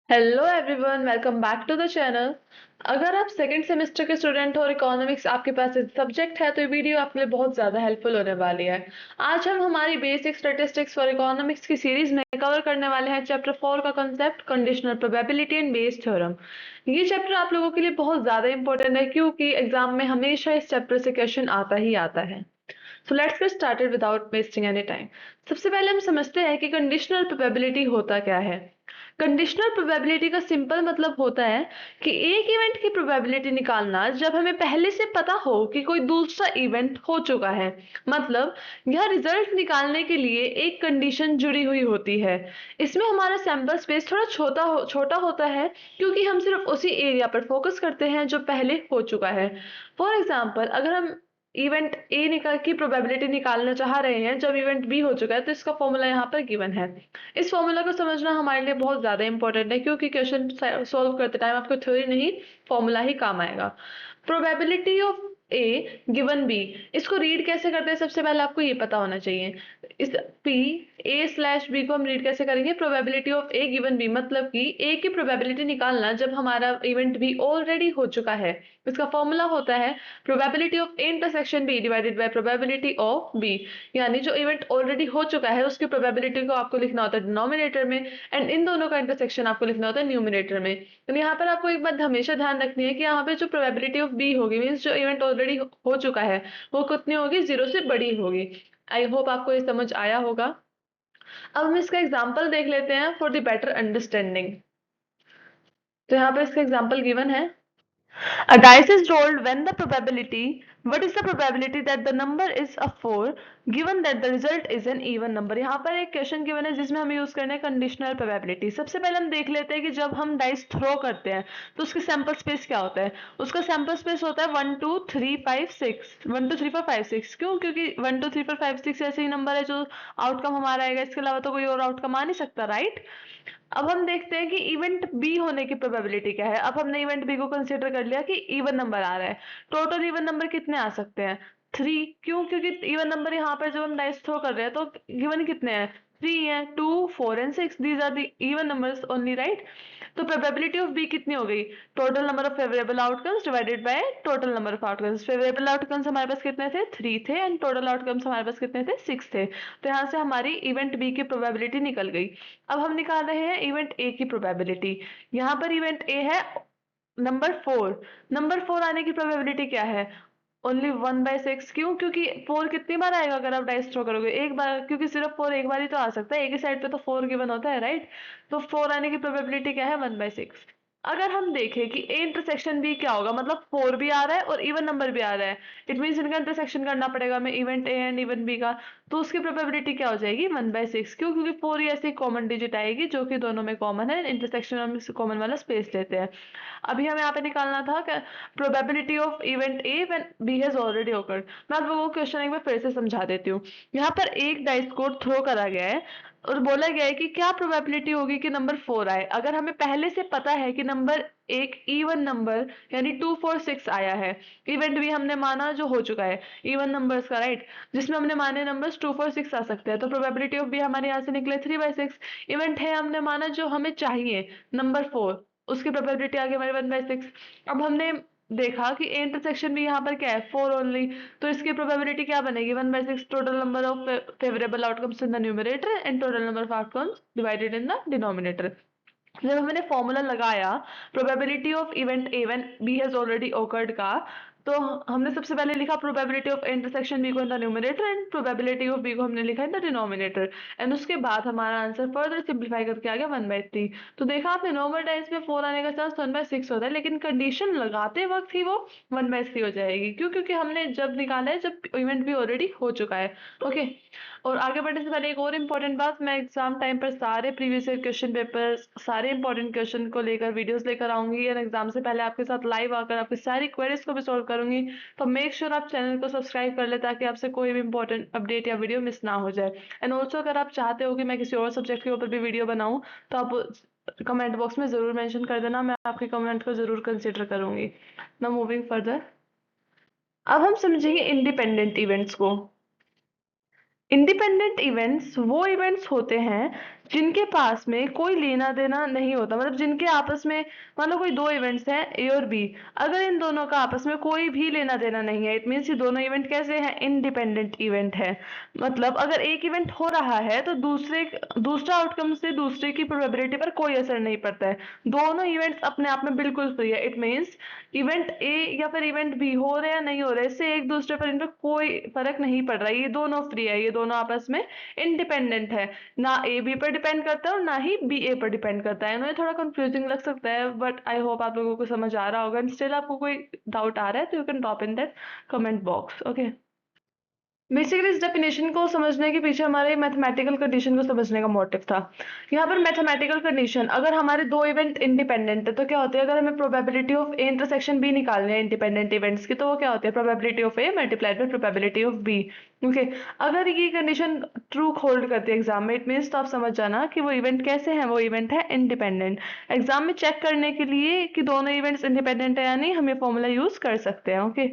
Hello everyone, welcome back to the channel. अगर आप second semester के स्टूडेंट हो और इकोनॉमिक्स आपके पास एक सब्जेक्ट है तो ये वीडियो आपके लिए बहुत ज़्यादा हेल्पफुल होने वाली है। आज हम हमारी बेसिक स्टैटिस्टिक्स फॉर इकोनॉमिक्स की सीरीज में कवर करने वाले हैं चैप्टर 4 का concept conditional probability and Bayes theorem. ये चैप्टर आप लोगों के लिए बहुत ज़्यादा इंपॉर्टेंट है क्योंकि एग्जाम में हमेशा इस चैप्टर से क्वेश्चन आता ही आता है। So let's get started without wasting any time. सबसे पहले हम समझते हैं कि कंडीशनल प्रोबेबिलिटी होता क्या है। कंडीशनल प्रोबेबिलिटी का सिंपल मतलब होता है कि एक इवेंट की प्रोबेबिलिटी निकालना जब हमें पहले से पता हो कि कोई दूसरा इवेंट हो चुका है। मतलब यह रिजल्ट निकालने के लिए एक कंडीशन जुड़ी हुई होती है। इसमें हमारा सैंपल स्पेस थोड़ा छोटा होता है क्योंकि हम सिर्फ उसी एरिया पर फोकस करते हैं जो पहले हो चुका है। फॉर एग्जाम्पल, अगर हम इवेंट ए निकाल की प्रोबेबिलिटी निकालना चाह रहे हैं जब इवेंट बी हो चुका है तो इसका फॉर्मूला यहाँ पर गिवन है। इस फॉर्मूला को समझना हमारे लिए बहुत ज्यादा इंपॉर्टेंट है क्योंकि क्वेश्चन सॉल्व करते टाइम आपको थ्योरी नहीं, फॉर्मूला ही काम आएगा। Probability of A given B, इसको रीड कैसे करते हैं सबसे पहले आपको ये पता होना चाहिए। इस पी ए स्लैश बी को हम रीड कैसे करेंगे, probability of A given B, मतलब कि ए की प्रोबेबिलिटी निकालना जब हमारा इवेंट बी ऑलरेडी हो चुका है। इसका फॉर्मूला होता है probability of A intersection B divided by probability of B. यानी जो इवेंट ऑलरेडी हो चुका है उसकी प्रोबेबिलिटी को आपको लिखना होता है डिनोमिनेटर में एंड इन दोनों का इंटरसेक्शन आपको लिखना होता है न्यूमिनेटर में। तो यहाँ पर आपको एक बात हमेशा ध्यान रखनी है कि यहाँ पे जो प्रोबेबिलिटी ऑफ बी होगी मीन्स जो इवेंट ऑलरेडी हो चुका है वो कितनी होगी, जीरो से बड़ी होगी। आई होप आपको ये समझ आया होगा। अब हम इसका एग्जाम्पल देख लेते हैं फॉर द बेटर अंडरस्टैंडिंग। तो यहाँ पर इसका एग्जाम्पल गिवन है। A dice is rolled when the probability, what is the probability that the number is a 4 given that the result is an even number। यहाँ पर एक क्वेश्चन गिवन है जिसमें हमें यूज करना है कंडीशनल प्रोबेबिलिटी। सबसे पहले हम देख लेते हैं कि जब हम डाइस थ्रो करते हैं तो उसकी सैंपल स्पेस क्या होता है। उसका सैंपल स्पेस होता है 1 2 3 5 6, 1 2 3 4 5 6। क्यों? क्योंकि 1 2 3 4 5 6 ऐसे ही नंबर है जो आउटकम हमारा आएगा, इसके अलावा तो कोई और आउटकम आ नहीं सकता, राइट। अब हम देखते हैं कि इवेंट बी होने की प्रोबेबिलिटी क्या है। अब हमने इवेंट बी को कंसीडर कर लिया कि इवन नंबर आ रहा है। टोटल इवन नंबर कितने आ सकते हैं, 3। क्यों? क्योंकि इवन नंबर यहाँ पर जब हम डाइस थ्रो कर रहे हैं तो गिवन कितने हैं, 3 है, 2 4 and 6, these are the even numbers only, right. तो प्रोबेबिलिटी ऑफ बी कितनी हो गई, total number of favourable outcomes divided by total number of outcomes. Favourable outcomes हमारे पास कितने थे, 3 थे एंड टोटल आउटकम्स हमारे पास कितने थे, 6 थे। तो यहाँ से हमारी इवेंट बी की प्रोबेबिलिटी निकल गई। अब हम निकाल रहे हैं इवेंट ए की प्रोबेबिलिटी। यहाँ पर इवेंट ए है नंबर 4। नंबर 4 आने की प्रोबेबिलिटी क्या है, ओनली 1/6। क्यों? क्योंकि 4 कितनी बार आएगा अगर आप डाइस थ्रो करोगे, एक बार, क्योंकि सिर्फ 4 एक बार ही तो आ सकता है, एक ही साइड पे तो 4 गिवन होता है, राइट। तो 4 आने की प्रोबेबिलिटी क्या है, 1/6। अगर हम देखें कि ए इंटरसेक्शन बी क्या होगा, मतलब 4 भी आ रहा है और इवन नंबर भी आ रहा है, इट मीन्स इनका इंटरसेक्शन करना पड़ेगा हमें event A and event B का। तो उसकी प्रोबेबिलिटी क्या हो जाएगी, 1/6। क्यों? क्योंकि 4 ही ऐसी कॉमन डिजिट आएगी जो कि दोनों में कॉमन है, इंटरसेक्शन हम कॉमन वाला स्पेस लेते हैं। अभी हमें यहाँ पे निकालना था probability of event A when B has already occurred. मैं आप लोगों को क्वेश्चन एक बार फिर से समझा देती हूँ। यहाँ पर एक डाइस को थ्रो करा गया है और बोला गया है कि क्या प्रोबेबिलिटी होगी कि नंबर 4 आए। अगर हमें पहले से पता है कि नंबर एक इवन नंबर यानी 2 4 6 आया है, इवेंट भी हमने माना जो हो चुका है इवन नंबर्स का, राइट, जिसमें हमने माने नंबर्स 2 4 6 आ सकते हैं, तो प्रोबेबिलिटी ऑफ बी हमारे यहाँ से निकले 3/6। इवेंट है हमने माना जो हमें चाहिए नंबर 4, उसकी प्रोबेबिलिटी आ गई हमारी 1/6। अब हमने देखा कि ए इंटरसेक्शन भी यहाँ पर क्या है, 4 ओनली, तो इसकी प्रोबेबिलिटी क्या बनेगी, 1/6 total number of favourable outcomes in the numerator and total number of outcomes divided in the denominator. जब हमने फॉर्मूला लगाया probability of event A when B has already occurred का, तो हमने सबसे पहले लिखा प्रोबेबिलिटी ऑफ इंटरसेक्शन बी को in the numerator and probability of B को हमने लिखा इन द डिनोमिनेटर एंड उसके बाद हमारा आंसर फर्दर सिंप्लीफाई करके आ गया 1/3। तो देखा आपने नॉर्मल टाइम्स में 4 आने का चांस 1/6 होता है, लेकिन कंडीशन लगाते वक्त ही वो 1/3 हो जाएगी। क्यों? क्योंकि हमने जब निकाला है जब इवेंट भी ऑलरेडी हो चुका है। ओके, और आगे बढ़ने से पहले एक और इम्पोर्टेंट बात, मैं एग्जाम टाइम पर सारे प्रीवियस ईयर क्वेश्चन पेपर, सारे इंपॉर्टेंट क्वेश्चन को लेकर वीडियोस लेकर आऊंगी और एग्जाम से पहले आपके साथ लाइव आकर आपकी सारी क्वेरीज को भी सॉल्व करूंगी। तो मेक श्योर आप चैनल को सब्सक्राइब कर ले ताकि आपसे कोई भी इंपॉर्टेंट अपडेट या वीडियो मिस ना हो जाए। एंड ऑल्सो अगर आप चाहते हो कि मैं किसी और सब्जेक्ट के ऊपर भी वीडियो बनाऊं तो आप कमेंट बॉक्स में जरूर मेंशन कर देना, मैं आपके कमेंट को जरूर कंसिडर करूंगी। नाउ मूविंग फर्दर, अब हम समझेंगे इंडिपेंडेंट इवेंट्स को। इंडिपेंडेंट इवेंट्स वो इवेंट्स होते हैं जिनके पास में कोई लेना देना नहीं होता, मतलब जिनके आपस में मान लो कोई दो इवेंट्स हैं ए और बी, अगर इन दोनों का आपस में कोई भी लेना देना नहीं है, इट मीन्स ये दोनों इवेंट कैसे हैं, इंडिपेंडेंट इवेंट है। मतलब अगर एक इवेंट हो रहा है तो दूसरा आउटकम से दूसरे की प्रोबेबिलिटी पर कोई असर नहीं पड़ता है, दोनों इवेंट्स अपने आप में बिल्कुल फ्री है। इट मीन्स इवेंट ए या फिर इवेंट बी हो रहे हैं नहीं हो रहे, इससे एक दूसरे पर इन पर कोई फर्क नहीं पड़ रहा है, ये दोनों फ्री है, ये दोनों आपस में इंडिपेंडेंट है, ना ए बी पर डिपेंड करता है और ना ही बी ए पर डिपेंड करता है। ये थोड़ा कंफ्यूजिंग लग सकता है, बट आई होप आप लोगों को समझ आ रहा होगा। स्टिल आपको कोई डाउट आ रहा है तो you can drop in that comment box. Okay, basically इस डेफिनेशन को समझने के पीछे हमारे मैथमेटिकल कंडीशन को समझने का मोटिव था। यहाँ पर मैथमेटिकल कंडीशन, अगर हमारे दो इवेंट इंडिपेंडेंट है तो क्या होते हैं, अगर हमें probability of A intersection B निकालनी है इंडिपेंडेंट इवेंट्स की, तो वो क्या होती है, probability of A multiplied by probability of B. Okay, अगर ये कंडीशन ट्रू होल्ड करती है एग्जाम में, इट मीन्स तो आप समझ जाना कि वो इवेंट कैसे हैं, वो इवेंट है इंडिपेंडेंट। एग्जाम में चेक करने के लिए कि दोनों इवेंट्स इंडिपेंडेंट है या नहीं, हम ये फॉर्मूला यूज कर सकते हैं। ओके,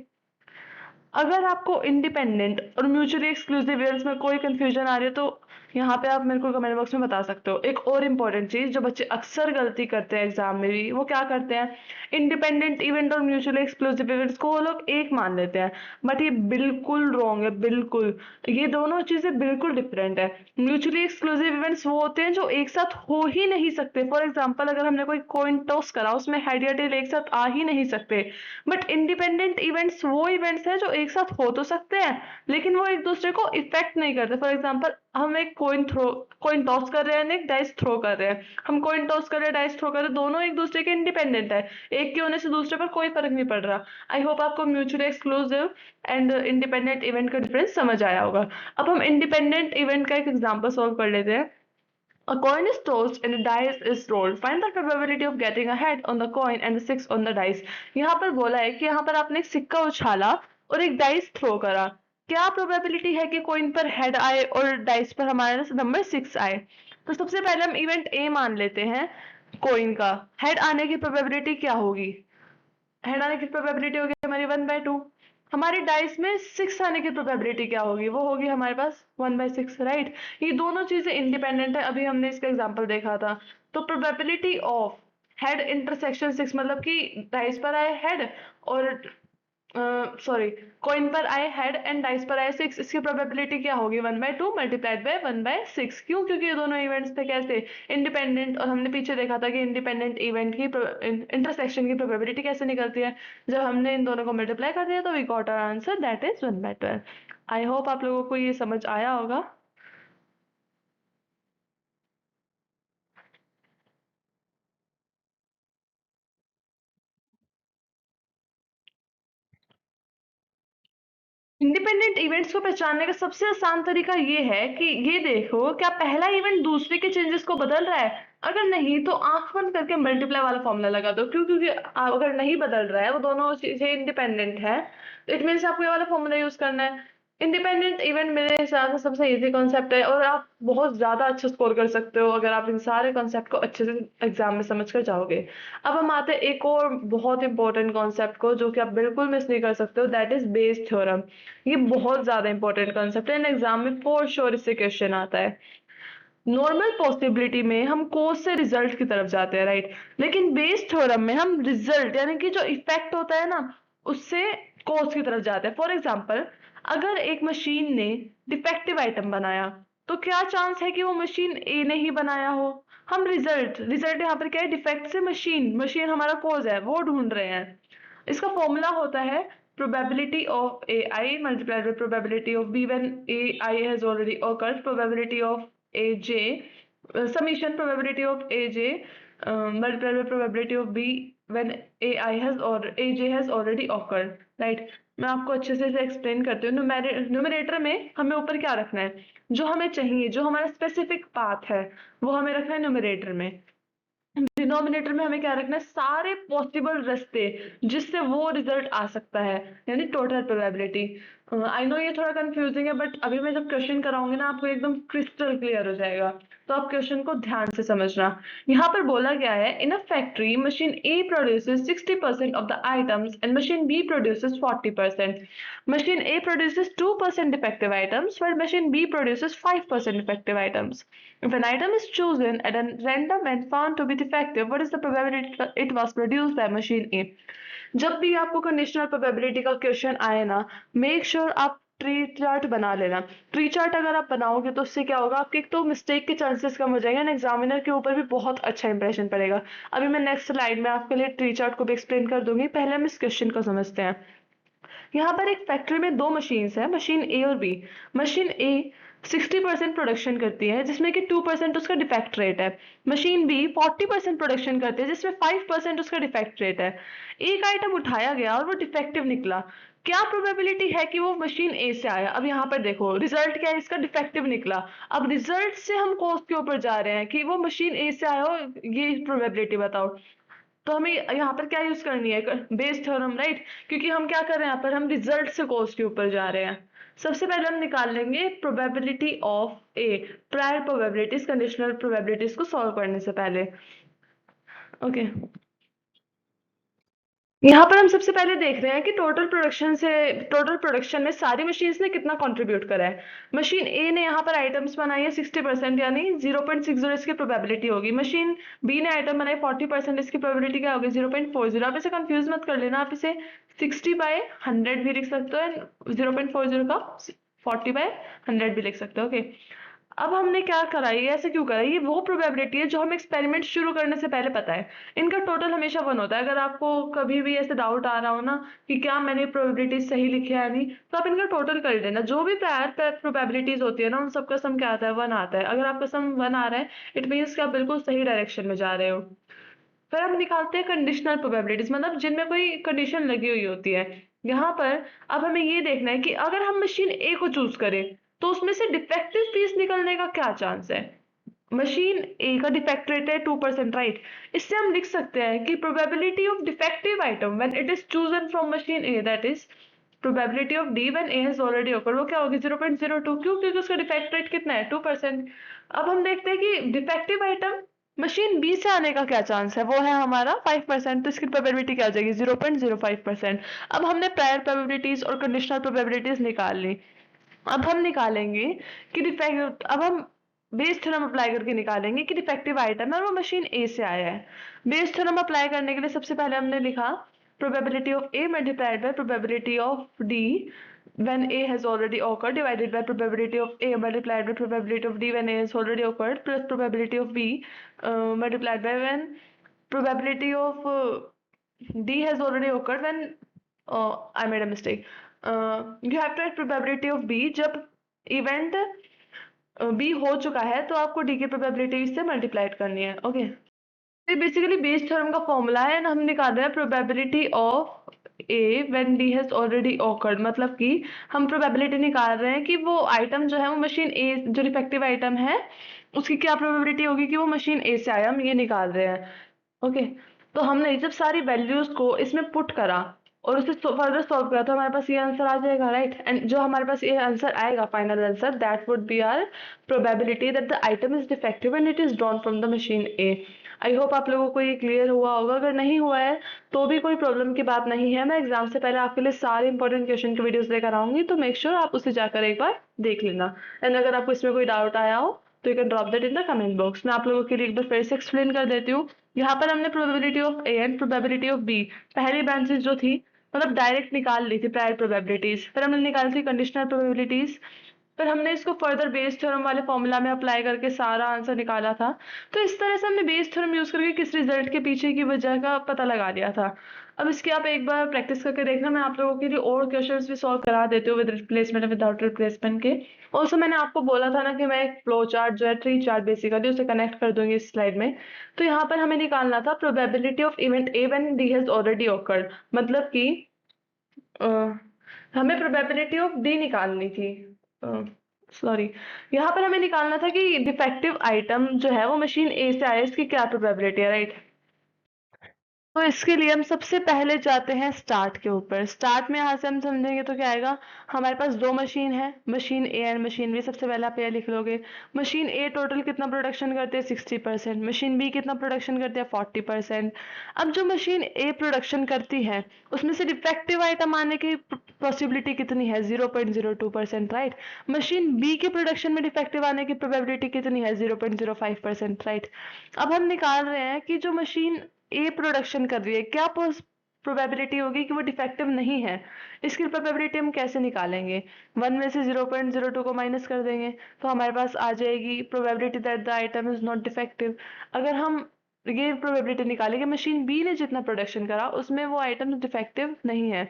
अगर आपको इंडिपेंडेंट और म्यूचुअली एक्सक्लूसिव इवेंट्स में कोई कंफ्यूजन आ रही है तो यहाँ पे आप मेरे को कमेंट बॉक्स में बता सकते हो। एक और इम्पोर्टेंट चीज जो बच्चे अक्सर गलती करते हैं एग्जाम में भी, वो क्या करते हैं, इंडिपेंडेंट इवेंट और म्यूचुअली एक्सक्लूसिव इवेंट्स को वो लोग एक मान लेते हैं, बट ये बिल्कुल रॉन्ग है, बिल्कुल। ये दोनों चीजें बिल्कुल डिफरेंट है। म्यूचुअली एक्सक्लूसिव इवेंट्स वो होते हैं जो एक साथ हो ही नहीं सकते। फॉर एग्जाम्पल, अगर हमने कोई कॉइन टॉस करा, उसमें हेड या टेल एक साथ आ ही नहीं सकते। बट इंडिपेंडेंट इवेंट्स वो इवेंट्स हैं जो एक साथ हो तो सकते हैं, लेकिन वो एक दूसरे को इफेक्ट नहीं करते। फॉर एग्जाम्पल, हम एक कॉइन टॉस कर रहे हैं, एक डाइस थ्रो कर रहे हैं। हम कॉइन टॉस कर रहे हैं, डाइस थ्रो कर रहे हैं, दोनों एक दूसरे के इंडिपेंडेंट है, एक के होने से दूसरे पर कोई फर्क नहीं पड़ रहा। आई होप आपको mutually exclusive and independent event का डिफरेंस समझ आया होगा। अब हम इंडिपेंडेंट इवेंट का एक एग्जाम्पल सॉल्व कर लेते हैं। A coin is tossed and a dice is rolled. Find the probability of getting a head on the coin and a six on the dice. यहाँ पर बोला है कि यहाँ पर आपने एक सिक्का उछाला और एक डाइस थ्रो करा, क्या प्रोबेबिलिटी है कि कोइन पर हेड आए और डाइस पर हमारे नंबर 6 आए। तो सबसे पहले हम इवेंट ए मान लेते हैं, कोइन का हेड आने की प्रोबेबिलिटी क्या होगी, हेड आने की प्रोबेबिलिटी होगी हमारी 1/2। हमारी डाइस में 6 आने की प्रोबेबिलिटी क्या होगी, वो होगी हमारे पास 1/6, राइट। ये दोनों चीजें इंडिपेंडेंट है, अभी हमने इसका एग्जांपल देखा था। तो प्रोबेबिलिटी ऑफ हेड इंटरसेक्शन 6, मतलब कि डाइस पर आए हेड और सॉरी, कॉइन पर आए हेड एंड डाइस पर आए 6, इसकी प्रोबेबिलिटी क्या होगी, 1/2 मल्टीप्लाइड बाय 1/6। क्यों, क्योंकि ये दोनों इवेंट्स थे कैसे, इंडिपेंडेंट। और हमने पीछे देखा था कि इंडिपेंडेंट इवेंट की इंटरसेक्शन की प्रोबेबिलिटी कैसे निकलती है, जब हमने इन दोनों को मल्टीप्लाई कर दिया तो we got our answer, that is 1/12। I hope आप लोगों को ये समझ आया होगा। इंडिपेंडेंट इवेंट्स को पहचानने का सबसे आसान तरीका ये है कि ये देखो क्या पहला इवेंट दूसरे के चेंजेस को बदल रहा है। अगर नहीं तो आंख बंद करके मल्टीप्लाई वाला फॉर्मूला लगा दो। क्यों, क्योंकि अगर नहीं बदल रहा है, वो दोनों चीजें इंडिपेंडेंट है, तो इट मीन्स आपको ये वाला फॉर्मूला यूज करना है। इंडिपेंडेंट इवेंट मेरे हिसाब से सबसे इजी कॉन्सेप्ट है और आप बहुत ज्यादा अच्छा स्कोर कर सकते हो अगर आप इन सारे कॉन्सेप्ट को अच्छे से एग्जाम में समझ कर जाओगे। अब हम आते हैं एक और बहुत इंपॉर्टेंट कॉन्सेप्ट को जो कि आप बिल्कुल मिस नहीं कर सकते हो, दैट इज बेस थ्योरम। ये बहुत ज्यादा इंपॉर्टेंट कॉन्सेप्ट है, एग्जाम में फॉर श्योर इससे क्वेश्चन आता है। नॉर्मल पॉसिबिलिटी में हम कोज से रिजल्ट की तरफ जाते हैं, राइट, लेकिन बेस थ्योरम में हम रिजल्ट यानी कि जो इफेक्ट होता है ना, उससे कोज की तरफ जाते हैं। फॉर एग्जाम्पल, अगर एक मशीन ने डिफेक्टिव आइटम बनाया तो क्या चांस है कि वो मशीन ए ने ही बनाया हो। हम रिजल्ट रिजल्ट यहाँ पर क्या है, डिफेक्ट से मशीन, मशीन हमारा कोज है, वो ढूंढ रहे हैं। इसका फॉर्मूला होता है probability of AI multiplied by probability of B when AI has already occurred, probability of AJ, summation probability of AJ multiplied by probability of B when AI has or AJ has already occurred, right। मैं आपको अच्छे से इसे explain करती हूँ। Numerator में हमें ऊपर क्या रखना है, जो हमें चाहिए, जो हमारा स्पेसिफिक पाथ है, वो हमें रखना है न्यूमरेटर में। डिनोमिनेटर में हमें क्या रखना है, सारे पॉसिबल रास्ते जिससे वो रिजल्ट आ सकता है, यानी टोटल प्रोबेबिलिटी। आई नो ये थोड़ा कंफ्यूजिंग है, बट अभी मैं जब क्वेश्चन कराऊंगी ना, आपको एकदम क्रिस्टल क्लियर हो जाएगा। तो आप क्वेश्चन को ध्यान से समझना। यहाँ पर बोला गया है in a factory machine A produces 60% of the items and machine B produces 40%. Machine A produces 2% defective items while machine B produces 5% defective items. If an item is chosen at a random and found to be defective, what is the probability it was produced by machine A? जब भी आपको conditional probability का question आए ना, make sure आप tree chart बना लेना। Tree chart अगर आप बनाओगे तो उससे क्या होगा, आपके एक तो मिस्टेक के चांसेस कम हो जाएंगे एंड एग्जामिनर के ऊपर भी बहुत अच्छा इंप्रेशन पड़ेगा। अभी मैं नेक्स्ट स्लाइड में आपके लिए ट्री चार्ट को भी एक्सप्लेन कर दूंगी, पहले हम इस क्वेश्चन को समझते हैं। यहाँ पर एक फैक्ट्री में दो मशीन्स हैं, मशीन ए और बी। मशीन ए 60% प्रोडक्शन करती है जिसमें कि 2% उसका डिफेक्ट रेट है। मशीन बी 40% प्रोडक्शन करती है जिसमें 5% उसका डिफेक्ट रेट है। एक आइटम उठाया गया और वो डिफेक्टिव निकला, क्या प्रोबेबिलिटी है कि वो मशीन ए से आया? अब यहाँ पर देखो रिजल्ट क्या है, इसका डिफेक्टिव निकला। अब रिजल्ट से हम कॉस्ट के ऊपर जा रहे हैं कि वो मशीन ए से आया हो, ये प्रोबेबिलिटी बताओ। तो हमें यहाँ पर क्या यूज करनी है, बेस थ्योरम, राइट? क्योंकि हम क्या कर रहे हैं यहाँ पर, हम रिजल्ट से कॉज के ऊपर जा रहे हैं। सबसे पहले हम निकाल लेंगे probability of A, prior probabilities, conditional probabilities को सॉल्व करने से पहले। ओके, यहाँ पर हम सबसे पहले देख रहे हैं कि टोटल प्रोडक्शन में सारी मशीन्स ने कितना कंट्रीब्यूट करा है। मशीन ए ने यहाँ पर आइटम्स बनाई है 60%, यानी 0.60 इसकी प्रोबेबिलिटी होगी। मशीन बी ने आइटम बनाई 40%, इसकी प्रोबेबिलिटी क्या होगी? 0.40। आप इसे कंफ्यूज मत कर लेना, आप इसे 60/100 भी लिख सकते हो एंड 0.40 का 40/100 भी लिख सकते हो। ओके, अब हमने क्या करा, ये ऐसे क्यों करा? ये वो प्रोबेबिलिटी है जो हमें एक्सपेरिमेंट शुरू करने से पहले पता है। इनका टोटल हमेशा 1 होता है। अगर आपको कभी भी ऐसे डाउट आ रहा हो ना कि क्या मैंने प्रोबेबिलिटी सही लिखी है या नहीं, तो आप इनका टोटल कर लेना। जो भी प्रायर प्रोबेबिलिटीज होती है ना, उन सबका सम क्या आता है? 1 आता है। अगर आपका सम 1 आ रहा है, इट मीन्स कि आप बिल्कुल सही डायरेक्शन में जा रहे हो। फिर हम निकालते हैं कंडीशनल प्रोबेबिलिटीज, मतलब जिनमें कोई कंडीशन लगी हुई होती है। यहाँ पर अब हमें ये देखना है कि अगर हम मशीन ए को चूज करें तो उसमें से डिफेक्टिव पीस निकलने का क्या चांस है। मशीन ए का डिफेक्ट रेट है 2%, राइट? इससे हम लिख सकते हैं कि probability of defective item when it is chosen from machine A, that is probability of D when A has already occurred, वो क्या होगी? 0.02। क्यों? क्योंकि उसका डिफेक्ट रेट कितना है? 2%। अब हम देखते हैं कि डिफेक्टिव आइटम मशीन बी से आने का क्या चांस है, वो है हमारा 5%, तो इसकी प्रोबेबिलिटी क्या आ जाएगी? 0.05%। अब हमने प्रायर प्रोबेबिलिटीज और कंडीशनल प्रोबेबिलिटीज निकाल ली। अब हम निकालेंगे कि डिफेक्ट, अब हम बेस थ्योरम अप्लाई करके निकालेंगे कि डिफेक्टिव आइटम है और वो मशीन ए से आया है। बेस थ्योरम अप्लाई करने के लिए सबसे पहले हमने लिखा probability of A multiplied by probability of D when A has already occurred divided by probability of A multiplied by probability of D when A has already occurred plus probability of B multiplied by when probability of D has already occurred when I made a mistake. You have to write probability of B जब event B हो चुका है तो आपको D की probability से multiplied करनी है। ओके, ये बेसिकली बेस थ्योरम का फॉर्मूला है एंड हम निकाल रहे हैं probability of A when D has already awkward, मतलब कि हम प्रोबेबिलिटी निकाल रहे हैं कि वो आइटम जो है वो मशीन ए, जो डिफेक्टिव आइटम है, उसकी क्या प्रोबेबिलिटी होगी कि वो मशीन ए से आया, हम ये निकाल रहे हैं। ओके, तो हमने जब सारी वैल्यूज को इसमें पुट करा और उसे फर्दर सॉल्व करा तो हमारे पास ये आंसर आ जाएगा, राइट? एंड जो हमारे पास ये आंसर आएगा, final answer, that would be our probability that the item is defective and it is drawn from the machine A. I hope आप लोगों को ये क्लियर हुआ होगा। अगर नहीं हुआ है तो भी कोई प्रॉब्लम की बात नहीं है, मैं एग्जाम से पहले आपके लिए सारे इंपॉर्टेंट क्वेश्चन की वीडियोस लेकर आऊंगी, तो मेक श्योर आप उसे जाकर एक बार देख लेना। एंड अगर आपको इसमें कोई डाउट आया हो तो you can drop that in the comment box. मैं आप लोगों के लिए एक बार फिर से एक्सप्लेन कर देती हूँ। यहाँ पर हमने probability of A and probability of B, पहली ब्रांचेस जो थी, मतलब डायरेक्ट निकाल ली थी प्रायर प्रोबेबिलिटीज, फिर हमने निकाली थी कंडीशनल प्रोबेबिलिटीज, फिर हमने इसको फर्दर बेस थ्योरम वाले फॉर्मूला में अप्लाई करके सारा आंसर निकाला था। तो इस तरह से हमने बेस थ्योरम यूज करके किस रिजल्ट के पीछे की वजह का पता लगा लिया था। अब इसकी आप एक बार प्रैक्टिस करके देखना, मैं आप लोगों के लिए और क्वेश्चंस भी सॉल्व करा देती हूँ विद रिप्लेसमेंट और विदाउट रिप्लेसमेंट के। ऑल्सो मैंने आपको बोला था ना कि मैं एक फ्लो चार्ट जो है, ट्री चार्ट बेसिकली, उसे कनेक्ट कर दूंगी इस स्लाइड में। तो यहाँ पर हमें निकालना था probability of event A when D has already awkward, मतलब कि अ, हमें प्रोबेबिलिटी ऑफ डी निकालनी थी। सॉरी, यहाँ पर हमें निकालना था कि डिफेक्टिव आइटम जो है वो मशीन ए से आया, इसकी क्या प्रोबेबिलिटी है, राइट? तो इसके लिए हम सबसे पहले जाते हैं स्टार्ट के ऊपर। स्टार्ट में यहाँ से हम समझेंगे तो क्या आएगा, हमारे पास दो मशीन है, machine A and machine B. सबसे पहले आप ये लिख लोगे, मशीन ए टोटल कितना प्रोडक्शन करते हैं 60%, मशीन बी कितना प्रोडक्शन करते हैं 40%। अब जो मशीन ए प्रोडक्शन करती है उसमें से डिफेक्टिव आइटम आने की पॉसिबिलिटी कितनी है, 0.02%, राइट। मशीन बी के प्रोडक्शन में डिफेक्टिव आने की प्रोबेबिलिटी कितनी है, 0.05%, राइट। अब हम निकाल रहे हैं कि जो मशीन ए प्रोडक्शन कर रही है, क्या प्रोबेबिलिटी होगी कि वो डिफेक्टिव नहीं है। इसकी प्रोबेबिलिटी हम कैसे निकालेंगे, 1 में से 0.02 को माइनस कर देंगे तो हमारे पास आ जाएगी probability that the item is not defective. अगर हम ये प्रोबेबिलिटी निकालेंगे मशीन बी ने जितना प्रोडक्शन करा उसमें वो आइटम डिफेक्टिव नहीं है,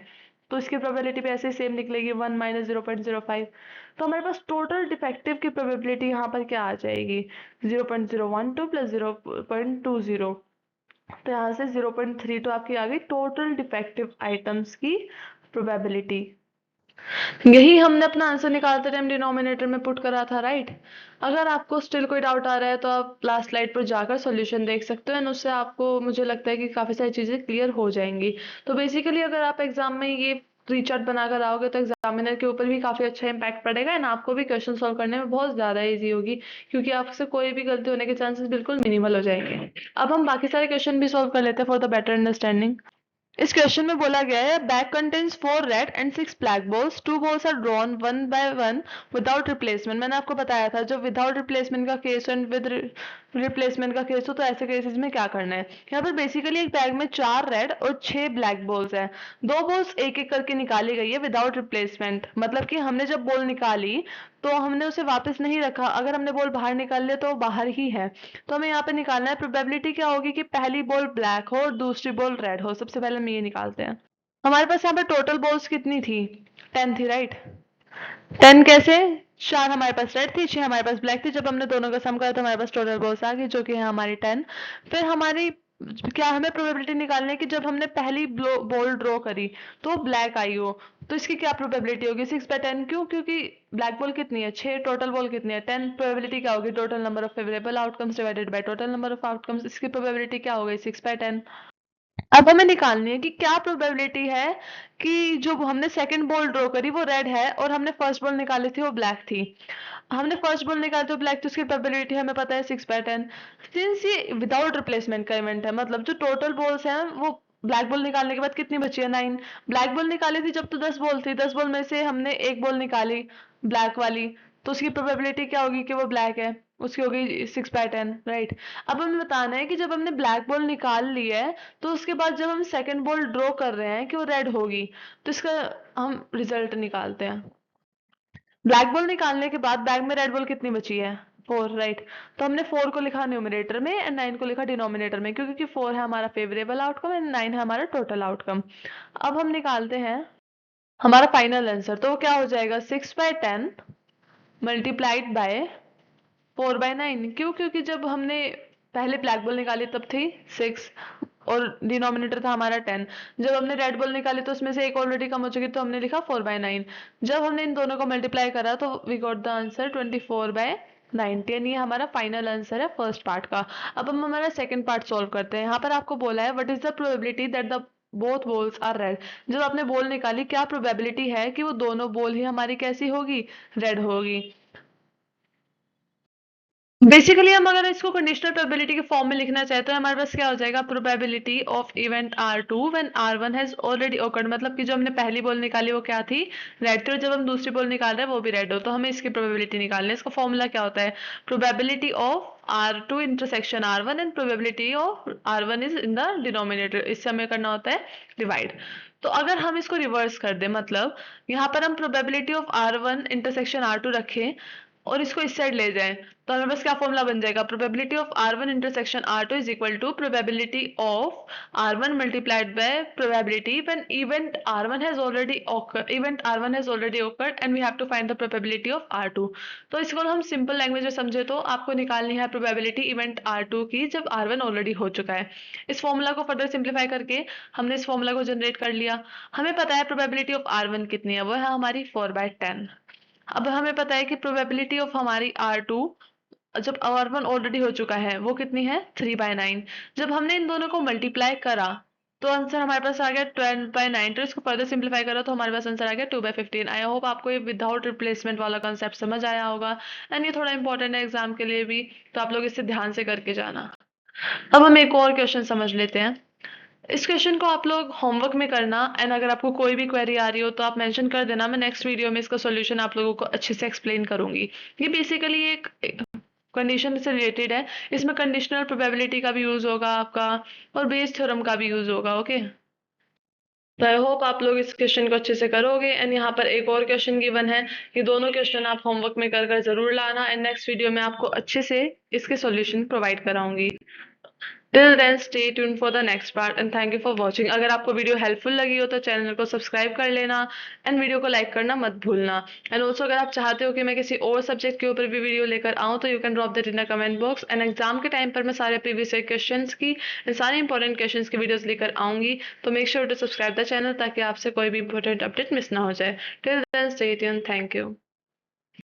तो इसकी प्रोबेबिलिटी भी ऐसे सेम निकलेगी, 1 माइनस 0.05। तो हमारे पास टोटल डिफेक्टिव की प्रोबेबिलिटी यहाँ पर क्या आ जाएगी, 0.012 प्लस 0.20। तो यहाँ से 0.32 आपकी आ गई टोटल डिफेक्टिव आइटम्स की प्रोबेबिलिटी। यही हमने अपना आंसर निकालते टाइम डिनोमिनेटर में पुट करा था, राइट। अगर आपको स्टिल कोई डाउट आ रहा है तो आप लास्ट स्लाइड पर जाकर सॉल्यूशन देख सकते हो एंड उससे आपको मुझे लगता है कि काफ़ी सारी चीज़ें क्लियर हो जाएंगी। तो बेसिकली अगर आप एग्जाम में ये रिचार्ट बनाकर आओगे तो एग्जामिनर के ऊपर भी काफ़ी अच्छा इम्पैक्ट पड़ेगा एंड आपको भी क्वेश्चन सॉल्व करने में बहुत ज़्यादा ईजी होगी, क्योंकि आपसे कोई भी गलती होने के चांसेस बिल्कुल मिनिमल हो जाएंगे। अब हम बाकी सारे क्वेश्चन भी सॉल्व कर लेते हैं फॉर द बेटर अंडरस्टैंडिंग। इस क्वेश्चन में बोला गया है, bag contains 4 red and 6 black balls, 2 balls are drawn one by one without replacement. मैंने आपको बताया था जब विदाउट रिप्लेसमेंट का केस एंड विद रिप्लेसमेंट का केस हो तो ऐसे केसेस में क्या करना है। यहाँ पर बेसिकली एक बैग में 4 रेड और 6 ब्लैक बॉल्स है, दो बॉल्स एक एक करके निकाली गई है विदाउट रिप्लेसमेंट, मतलब कि हमने जब बॉल निकाली तो हमने उसे वापस नहीं रखा, अगर हमने बॉल बाहर निकाल लिया तो वो बाहर ही है। तो हमें यहाँ पे निकालना है प्रोबेबिलिटी क्या होगी कि पहली बॉल ब्लैक हो और दूसरी बॉल रेड हो। सबसे पहले हम ये निकालते हैं। हमारे पास यहाँ पे टोटल बॉल्स कितनी थी, 10 थी, राइट। 10 कैसे, 4 हमारे पास रेड थी, 6 हमारे पास ब्लैक थी। जब हमने दोनों का सम करा तो हमारे पास टोटल बॉल्स आ गई जो कि है हमारी 10। फिर हमारी क्या हमें प्रोबेबिलिटी निकालनी है कि जब हमने पहली बॉल ड्रॉ करी तो ब्लैक आई हो, तो इसकी क्या प्रोबेबिलिटी होगी, 6/10। क्यों, क्योंकि ब्लैक बॉल कितनी है 6, टोटल बॉल कितनी है 10। प्रोबेबिलिटी क्या होगी, total number of favourable outcomes divided by total number of outcomes. इसकी प्रोबेबिलिटी क्या हो गई, 6/10। अब हमें निकालनी है कि क्या प्रोबेबिलिटी है कि जो हमने सेकंड बॉल ड्रॉ करी वो रेड है और हमने फर्स्ट बॉल निकाली थी वो ब्लैक थी। हमने फर्स्ट बॉल निकाली तो ब्लैक, तो उसकी प्रोबेबिलिटी हमें पता है 6/10। सिंस ये विदाउट रिप्लेसमेंट का इवेंट है, मतलब जो टोटल बॉल्स हैं वो ब्लैक बॉल निकालने के बाद कितनी बची है, 9। ब्लैक बॉल निकाली थी जब तो 10 बॉल थी, 10 बॉल में से हमने एक बॉल निकाली ब्लैक वाली, तो उसकी प्रोबेबिलिटी क्या होगी कि वो ब्लैक है, उसकी होगी 6/10, राइट। अब हमें बताना है कि जब हमने ब्लैक बॉल निकाल ली है तो उसके बाद जब हम सेकंड बॉल ड्रॉ कर रहे हैं कि वो रेड होगी, तो इसका हम रिजल्ट निकालते हैं। ब्लैक बॉल निकालने के बाद बैग में रेड बॉल कितनी बची है, 4, राइट। तो हमने 4 को लिखा न्यूमरेटर में एंड 9 को लिखा डिनोमिनेटर में, क्योंकि 4 है हमारा फेवरेबल आउटकम एंड 9 है हमारा टोटल आउटकम। अब हम निकालते हैं हमारा फाइनल आंसर, तो वो क्या हो जाएगा, 6/10 मल्टीप्लाइड बाय 4/9। क्यों, क्योंकि जब हमने पहले ब्लैक बॉल निकाली तब थी 6 और डिनोमिनेटर था हमारा 10। जब हमने रेड बॉल निकाली तो उसमें से एक ऑलरेडी कम हो चुकी तो हमने लिखा 4/9। जब हमने इन दोनों को मल्टीप्लाई करा तो वी गॉट द आंसर 24/90। ये हमारा फाइनल आंसर है फर्स्ट पार्ट का। अब हम हमारा सेकंड पार्ट सॉल्व करते हैं। यहाँ पर आपको बोला है what is the probability that the both balls are red. जब आपने बॉल निकाली क्या प्रोबेबिलिटी है कि वो दोनों बॉल ही हमारी कैसी होगी, रेड होगी। बेसिकली हम अगर इसको कंडीशनल प्रोबेबिलिटी के फॉर्म में लिखना चाहते हैं हमारे पास क्या हो जाएगा, probability of event R2 when R1 has already occurred। मतलब कि जो हमने पहली बॉल निकाली वो क्या थी, रेड थी, और जब हम दूसरी बॉल निकाल रहे हैं वो भी रेड हो, तो हमें इसकी प्रोबेबिलिटी निकालनी है। इसका फॉर्मूला क्या होता है, probability of R2 intersection R1 and probability of R1 is in the denominator. इससे हमें करना होता है डिवाइड। तो अगर हम इसको रिवर्स कर दें, मतलब यहाँ पर हम probability of R1 intersection R2 रखें और इसको इस साइड ले जाएं, तो हमें बस क्या फॉर्मूला बन जाएगा, probability of R1 intersection R2 is equal to probability of R1 multiplied by probability when event R1 has already occurred and we have to find the probability of R2। तो इसको हम सिंपल लैंग्वेज में समझे तो आपको निकालनी है probability event R2 की जब R1 ऑलरेडी हो चुका है। इस फॉर्मूला को फर्दर सिंप्लीफाई करके हमने इस फॉर्मूला को जनरेट कर लिया। हमें पता है प्रोबेबिलिटी ऑफ R1 कितनी है, वो है हमारी 4/10। अब हमें पता है कि प्रोबेबिलिटी ऑफ हमारी R2 जब R1 ऑलरेडी हो चुका है वो कितनी है, 3/9। जब हमने इन दोनों को मल्टीप्लाई करा तो आंसर हमारे पास आ गया 12/9। तो इसको फर्दर सिंप्लीफाई करो तो हमारे पास आंसर आ गया 2/15। आई होप आपको ये विदाउट रिप्लेसमेंट वाला कॉन्सेप्ट समझ आया होगा, एंड ये थोड़ा इंपॉर्टेंट है एग्जाम के लिए भी, तो आप लोग इसे ध्यान से करके जाना। अब हम एक और क्वेश्चन समझ लेते हैं। इस क्वेश्चन को आप लोग होमवर्क में करना, एंड अगर आपको कोई भी क्वेरी आ रही हो तो आप मेंशन कर देना, मैं नेक्स्ट वीडियो में इसका सॉल्यूशन आप लोगों को अच्छे से एक्सप्लेन करूंगी। ये बेसिकली एक कंडीशन से रिलेटेड है, इसमें कंडीशनल प्रोबेबिलिटी का भी यूज होगा आपका, और बेस थ्योरम का भी यूज होगा। ओके, तो आई होप आप लोग इस क्वेश्चन को अच्छे से करोगे। एंड यहाँ पर एक और क्वेश्चन गिवन है, ये दोनों क्वेश्चन आप होमवर्क में कर कर जरूर लाना, एंड नेक्स्ट वीडियो में आपको अच्छे से इसके सॉल्यूशन प्रोवाइड कराऊंगी। Till then stay tune for the next part, and thank you for watching. अगर आपको वीडियो हेल्पफुल लगी हो तो चैनल को सब्सक्राइब कर लेना, एंड वीडियो को लाइक करना मत भूलना। एंड ऑल्सो अगर आप चाहते हो कि मैं किसी और सब्जेक्ट के ऊपर भी वीडियो लेकर आऊँ तो you can drop that in the comment box, and exam के टाइम पर मैं सारे प्रीवियस ईयर क्वेश्चंस की एंड सारे इंपॉर्टेंट क्वेश्चंस की वीडियोस लेकर आऊंगी। तो make sure to subscribe the channel ताकि आपसे कोई भी इंपॉर्टेंट अपडेट मिस ना हो जाए। Till then stay tune, thank you.